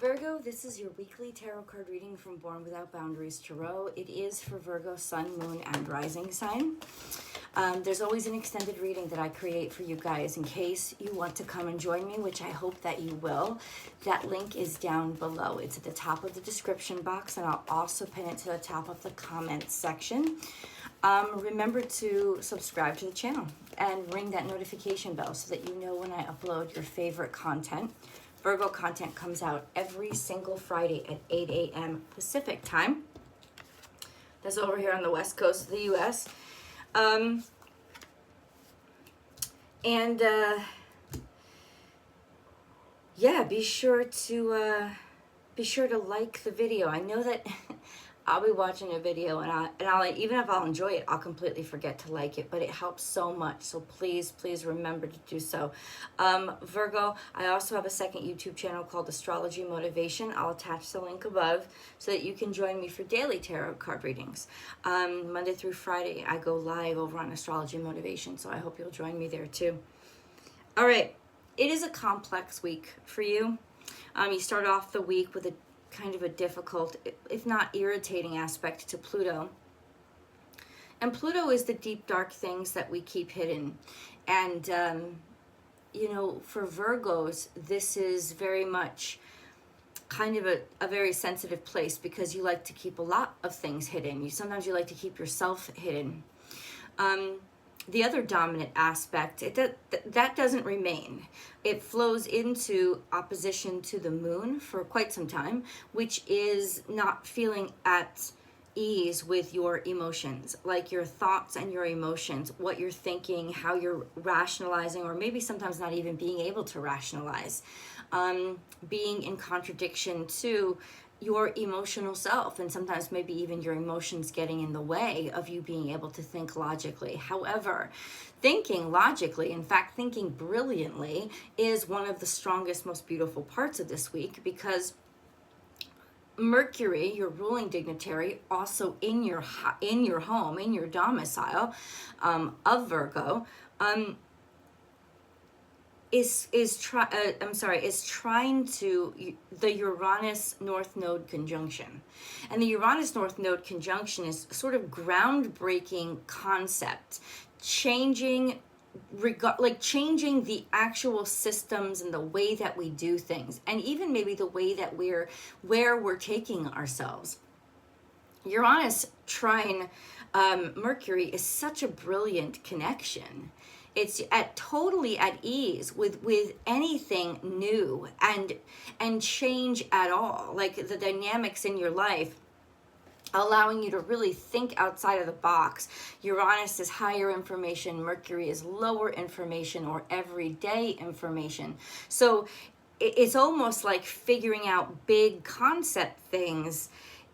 Virgo, this is your weekly tarot card reading from Born Without Boundaries Tarot. It is for Virgo, Sun, Moon, and Rising sign. There's always an extended reading that I create for you guys in case you want to come and join me, which I hope that you will. That link is down below. It's at the top of the description box, and I'll also pin it to the top of the comments section. Remember to subscribe to the channel and ring that notification bell so that you know when I upload your favorite content. Virgo content comes out every single Friday at 8 a.m. Pacific time. That's over here on the west coast of the U.S. Yeah, be sure to like the video. I know that I'll be watching a video and I'll even if I'll enjoy it, I'll completely forget to like it, but it helps so much. So please remember to do so. Virgo, I also have a second YouTube channel called Astrology Motivation. I'll attach the link above so that you can join me for daily tarot card readings. Monday through Friday, I go live over on Astrology Motivation, so I hope you'll join me there too. All right, it is a complex week for you. You start off the week with a kind of a difficult, if not irritating aspect to Pluto. And Pluto is the deep, dark things that we keep hidden. And, you know, for Virgos, this is very much kind of a very sensitive place because you like to keep a lot of things hidden. Sometimes you like to keep yourself hidden. The other dominant aspect, that doesn't remain. It flows into opposition to the moon for quite some time, which is not feeling at ease with your emotions, like your thoughts and your emotions, what you're thinking, how you're rationalizing, or maybe sometimes not even being able to rationalize, being in contradiction to your emotional self, and sometimes maybe even your emotions getting in the way of you being able to think logically. However, thinking logically, in fact, thinking brilliantly, is one of the strongest, most beautiful parts of this week because Mercury, your ruling dignitary, also in your home, in your domicile of Virgo, is trying to the Uranus North Node conjunction. And the Uranus North Node conjunction is sort of groundbreaking concept, changing the actual systems and the way that we do things, and even maybe the way that where we're taking ourselves. Uranus trine Mercury is such a brilliant connection. It's totally at ease with anything new and change at all, like the dynamics in your life, allowing you to really think outside of the box. Uranus is higher information, Mercury is lower information or everyday information. So it's almost like figuring out big concept things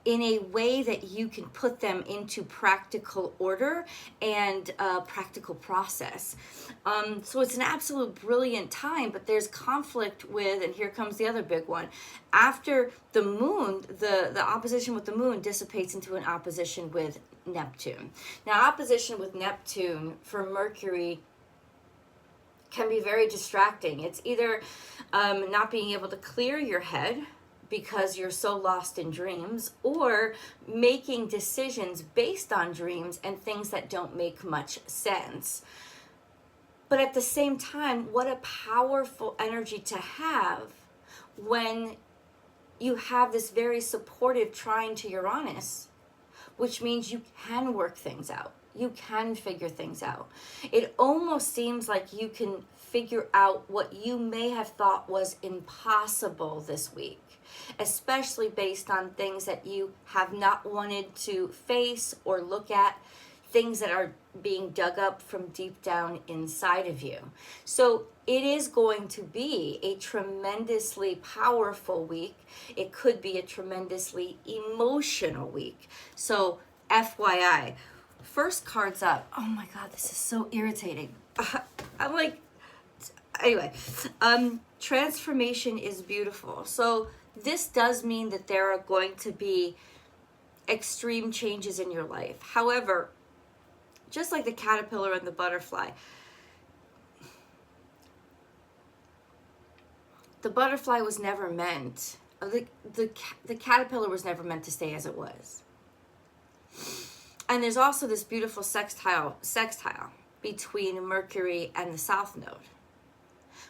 in a way that you can put them into practical order and practical process. So it's an absolute brilliant time, but there's conflict with, and here comes the other big one. After the moon, the opposition with the moon dissipates into an opposition with Neptune. Now, opposition with Neptune for Mercury can be very distracting. It's either not being able to clear your head because you're so lost in dreams, or making decisions based on dreams and things that don't make much sense. But at the same time, what a powerful energy to have when you have this very supportive trine to Uranus, which means you can work things out. You can figure things out. It almost seems like you can figure out what you may have thought was impossible this week, especially based on things that you have not wanted to face or look at, things that are being dug up from deep down inside of you. So it is going to be a tremendously powerful week. It could be a tremendously emotional week. So FYI, first cards up. Oh my God, this is so irritating. I'm like, anyway, transformation is beautiful. So this does mean that there are going to be extreme changes in your life. However, just like the caterpillar and the butterfly, the butterfly was never meant the caterpillar was never meant to stay as it was. And there's also this beautiful sextile between Mercury and the South Node,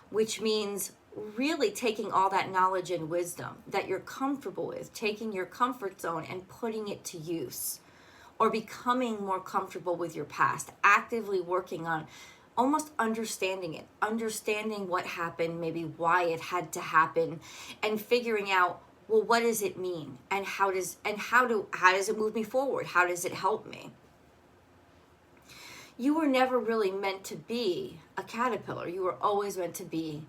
which means really taking all that knowledge and wisdom that you're comfortable with, taking your comfort zone and putting it to use, or becoming more comfortable with your past, actively working on almost understanding it, understanding what happened, maybe why it had to happen, and figuring out, well, what does it mean, and how does it move me forward? How does it help me? You were never really meant to be a caterpillar. You were always meant to be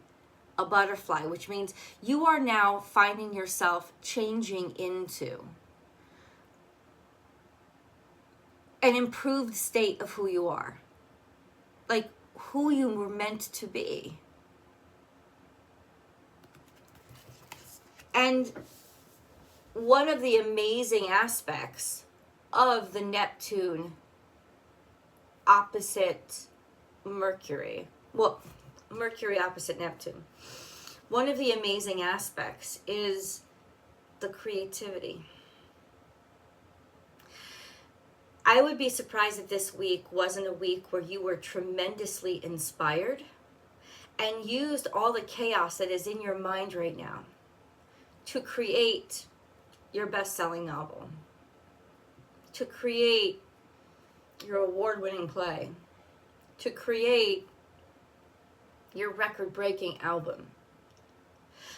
a butterfly, which means you are now finding yourself changing into an improved state of who you are, like who you were meant to be. And one of the amazing aspects of the Neptune opposite Mercury, well, Mercury opposite Neptune, one of the amazing aspects is the creativity. I would be surprised if this week wasn't a week where you were tremendously inspired and used all the chaos that is in your mind right now to create your best-selling novel, to create your award-winning play, to create your record-breaking album.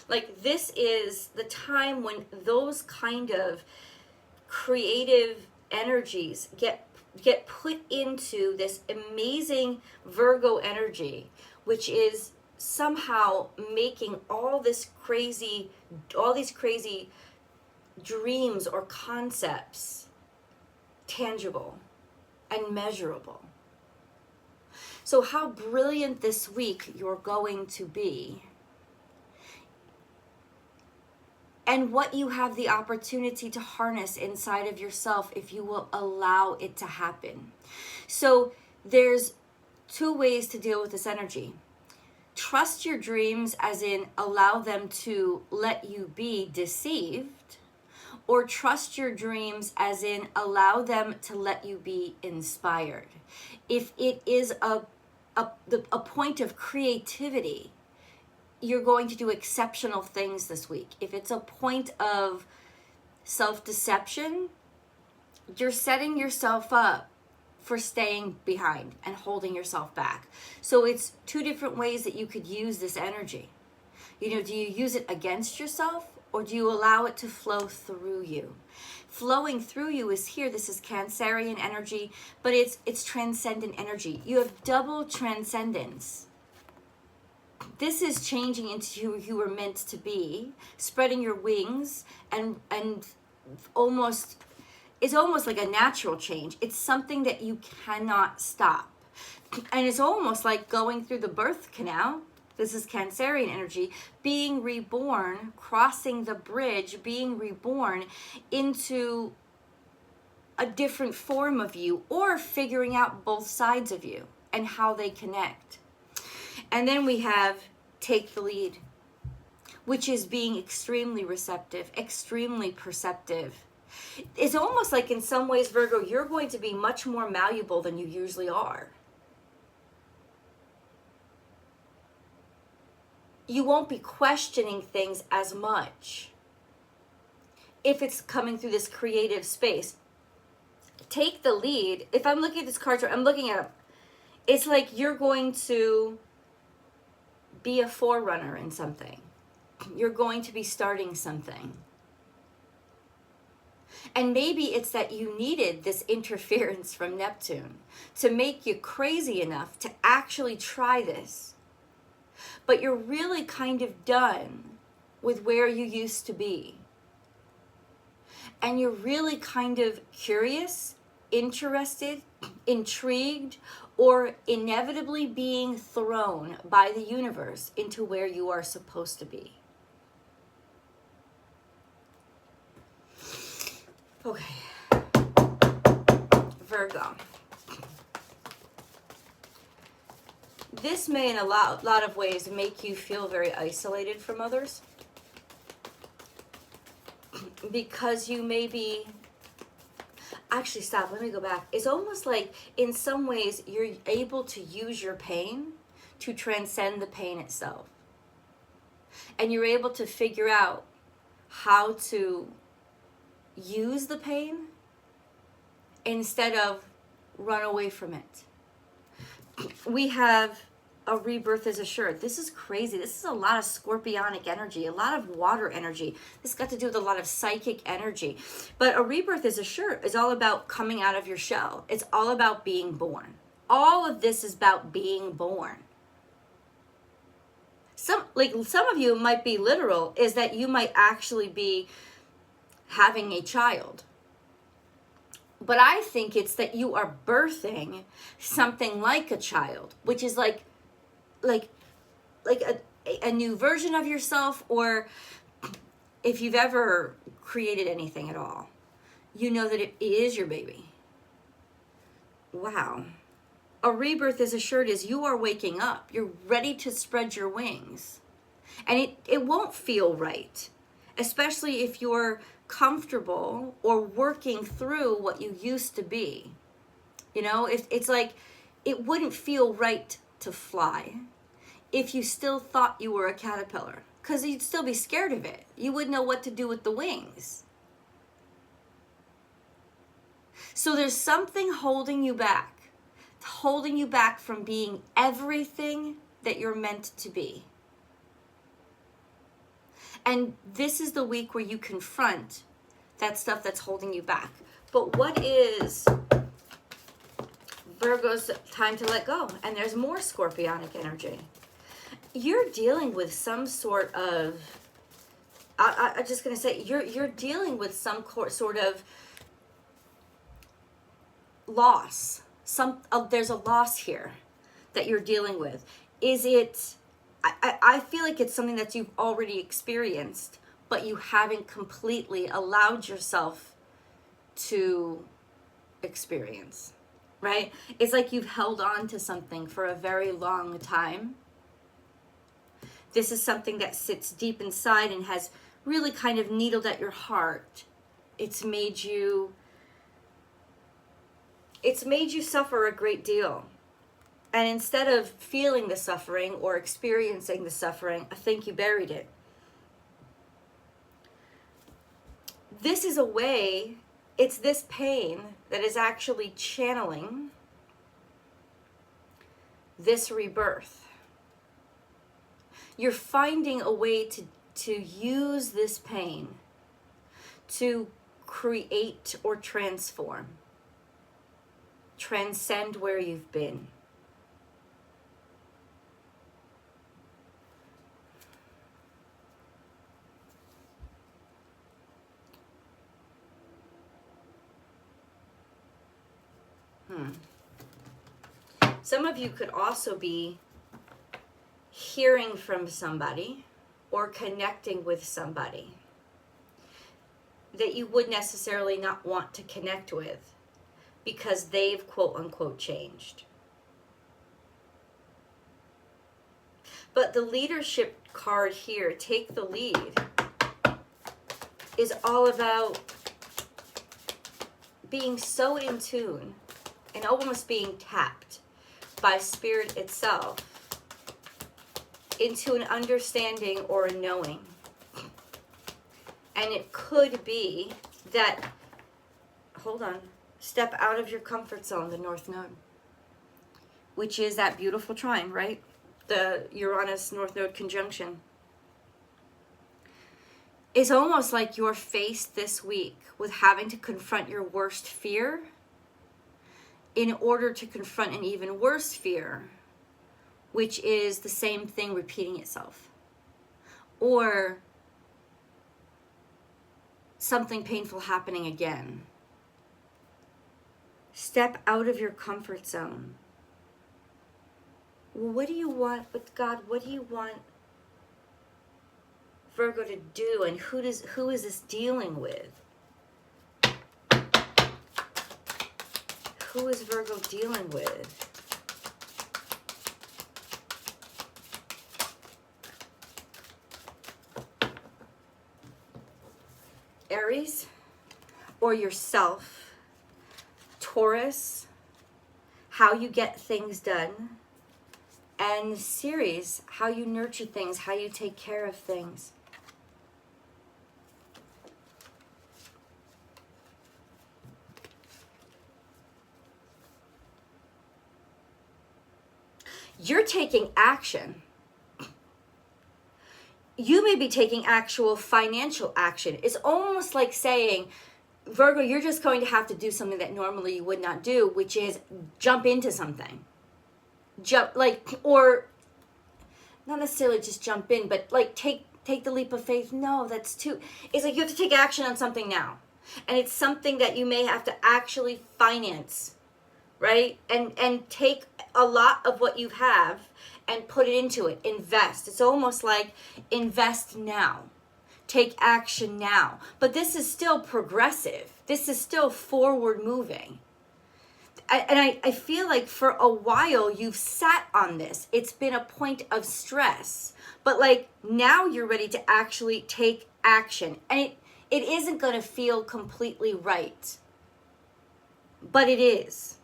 Like, this is the time when those kind of creative energies get put into this amazing Virgo energy, which is somehow making all these crazy dreams or concepts tangible and measurable. So how brilliant this week you're going to be, and what you have the opportunity to harness inside of yourself if you will allow it to happen. So there's two ways to deal with this energy. Trust your dreams, as in allow them to let you be deceived, or trust your dreams as in allow them to let you be inspired. If it is a point of creativity, you're going to do exceptional things this week. If it's a point of self-deception, you're setting yourself up for staying behind and holding yourself back. So it's two different ways that you could use this energy. You know, do you use it against yourself, or do you allow it to flow through you? Flowing through you is here. This is Cancerian energy, but it's transcendent energy. You have double transcendence. This is changing into who you were meant to be, spreading your wings, and almost like a natural change. It's something that you cannot stop. And it's almost like going through the birth canal. This is Cancerian energy, being reborn, crossing the bridge, being reborn into a different form of you, or figuring out both sides of you and how they connect. And then we have take the lead, which is being extremely receptive, extremely perceptive. It's almost like in some ways, Virgo, you're going to be much more malleable than you usually are. You won't be questioning things as much if it's coming through this creative space. Take the lead. If I'm looking at this card, I'm looking at it. It's like you're going to be a forerunner in something. You're going to be starting something. And maybe it's that you needed this interference from Neptune to make you crazy enough to actually try this. But you're really kind of done with where you used to be. And you're really kind of curious, interested, intrigued, or inevitably being thrown by the universe into where you are supposed to be. Okay. Virgo. This may in a lot of ways make you feel very isolated from others. because you may be, actually stop, let me go back. It's almost like in some ways you're able to use your pain to transcend the pain itself. And you're able to figure out how to use the pain instead of run away from it. We have a rebirth is assured. This is crazy. This is a lot of scorpionic energy, a lot of water energy. This got to do with a lot of psychic energy. But a rebirth is assured. It's all about coming out of your shell. It's all about being born. All of this is about being born. Some of you might be literal, is that you might actually be having a child. But I think it's that you are birthing something like a child, which is like a new version of yourself. Or if you've ever created anything at all, you know that it is your baby. Wow. A rebirth is assured is you are waking up. You're ready to spread your wings. And it won't feel right, especially if you're comfortable or working through what you used to be. You know, it's like it wouldn't feel right to fly if you still thought you were a caterpillar, because you'd still be scared of it. You wouldn't know what to do with the wings. So there's something holding you back from being everything that you're meant to be. And this is the week where you confront that stuff that's holding you back. But what is Virgo's time to let go? And there's more scorpionic energy. You're dealing with some sort of, I'm just going to say, you're dealing with some sort of loss. There's a loss here that you're dealing with. Is it, I feel like it's something that you've already experienced, but you haven't completely allowed yourself to experience, right? It's like you've held on to something for a very long time. This is something that sits deep inside and has really kind of needled at your heart. It's made you suffer a great deal. And instead of feeling the suffering or experiencing the suffering, I think you buried it. This is a way, it's this pain that is actually channeling this rebirth. You're finding a way to use this pain to create or transform. Transcend where you've been. Some of you could also be hearing from somebody or connecting with somebody that you would necessarily not want to connect with because they've quote unquote changed. But the leadership card here, take the lead, is all about being so in tune and almost being tapped by spirit itself into an understanding or a knowing. And it could be that, hold on, step out of your comfort zone, the North Node, which is that beautiful trine, right? The Uranus North Node conjunction. It's almost like you're faced this week with having to confront your worst fear in order to confront an even worse fear, which is the same thing repeating itself. Or something painful happening again. Step out of your comfort zone. What do you want with God? What do you want Virgo to do? And who is this dealing with? Who is Virgo dealing with? Aries, or yourself. Taurus, how you get things done. And Series, how you nurture things, how you take care of things. You're taking action. You may be taking actual financial action. It's almost like saying, Virgo, you're just going to have to do something that normally you would not do, which is jump into something. Or not necessarily just jump in, but like take the leap of faith. No, that's too, it's like you have to take action on something now. And it's something that you may have to actually finance, right? And take a lot of what you have and put it into it. Invest. It's almost like invest now. Take action now. But this is still progressive. This is still forward moving. I feel like for a while you've sat on this. It's been a point of stress. But like now you're ready to actually take action. And it isn't going to feel completely right. But it is.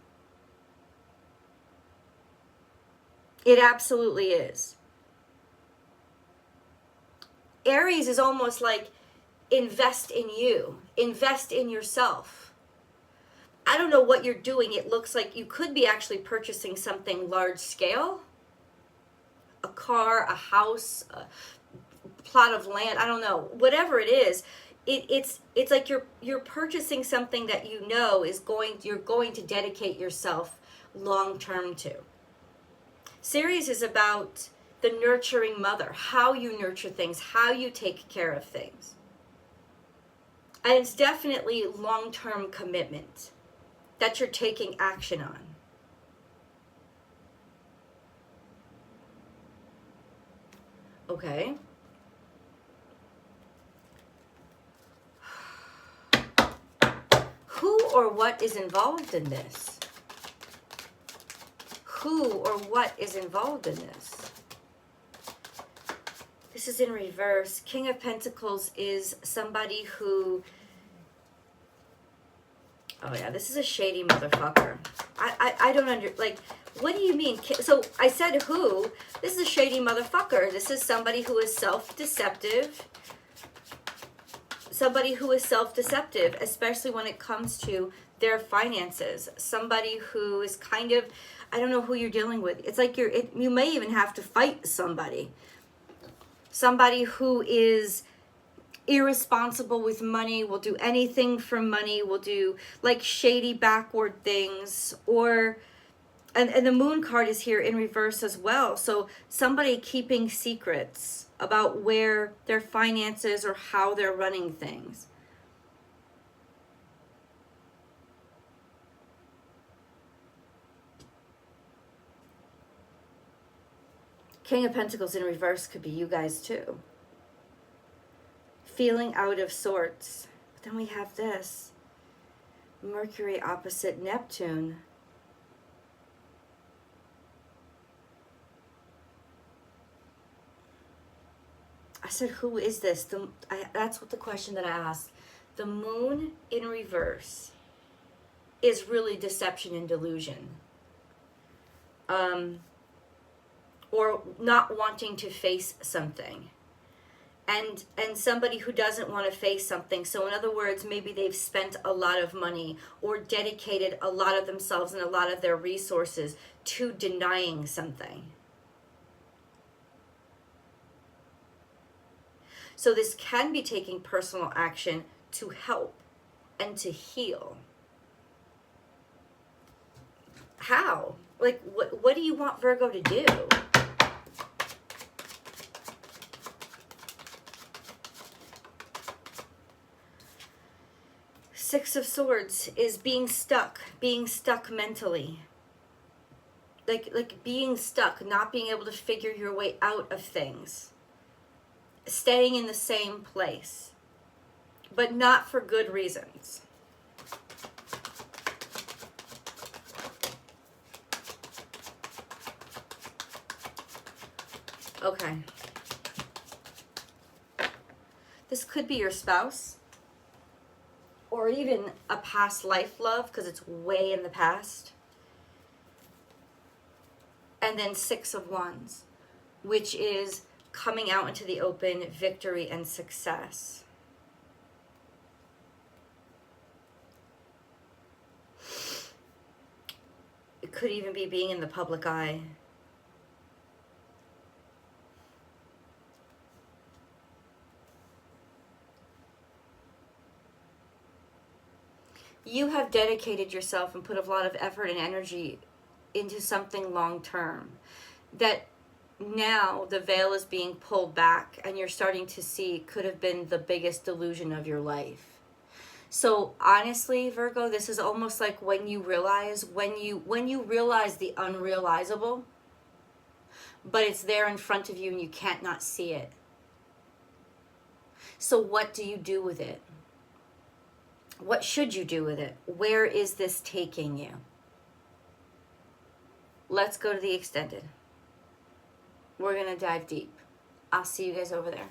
It absolutely is. Aries is almost like invest in you. Invest in yourself. I don't know what you're doing. It looks like you could be actually purchasing something large scale. A car, a house, a plot of land. I don't know. Whatever it is, it's like you're purchasing something that you know you're going to dedicate yourself long term to. Series is about the nurturing mother, how you nurture things, how you take care of things. And it's definitely long-term commitment that you're taking action on. Okay. Who or what is involved in this? Who or what is involved in this? This is in reverse. King of Pentacles is somebody who... Oh yeah, this is a shady motherfucker. I don't like, what do you mean? So I said who? This is a shady motherfucker. This is somebody who is self-deceptive. Somebody who is self-deceptive, especially when it comes to their finances. Somebody who is kind of, I don't know who you're dealing with. It's like you may even have to fight somebody. Somebody who is irresponsible with money, will do anything for money, will do like shady backward things, or and the moon card is here in reverse as well. So somebody keeping secrets about where their finances or how they're running things. King of Pentacles in reverse could be you guys too. Feeling out of sorts. But then we have this. Mercury opposite Neptune. I said, who is this? That's what the question that I asked. The moon in reverse is really deception and delusion. Or not wanting to face something. And somebody who doesn't want to face something. So in other words, maybe they've spent a lot of money or dedicated a lot of themselves and a lot of their resources to denying something. So this can be taking personal action to help and to heal. How? Like, what do you want Virgo to do? Six of Swords is being stuck mentally. Like being stuck, not being able to figure your way out of things. Staying in the same place, but not for good reasons. Okay. This could be your spouse. or even a past life love, because it's way in the past. And then Six of Wands, which is coming out into the open, victory and success. It could even be being in the public eye. You have dedicated yourself and put a lot of effort and energy into something long term, that now the veil is being pulled back and you're starting to see could have been the biggest delusion of your life. So honestly, Virgo, this is almost like when you realize the unrealizable, but it's there in front of you and you can't not see it. So what do you do with it? What should you do with it? Where is this taking you? Let's go to the extended. We're going to dive deep. I'll see you guys over there.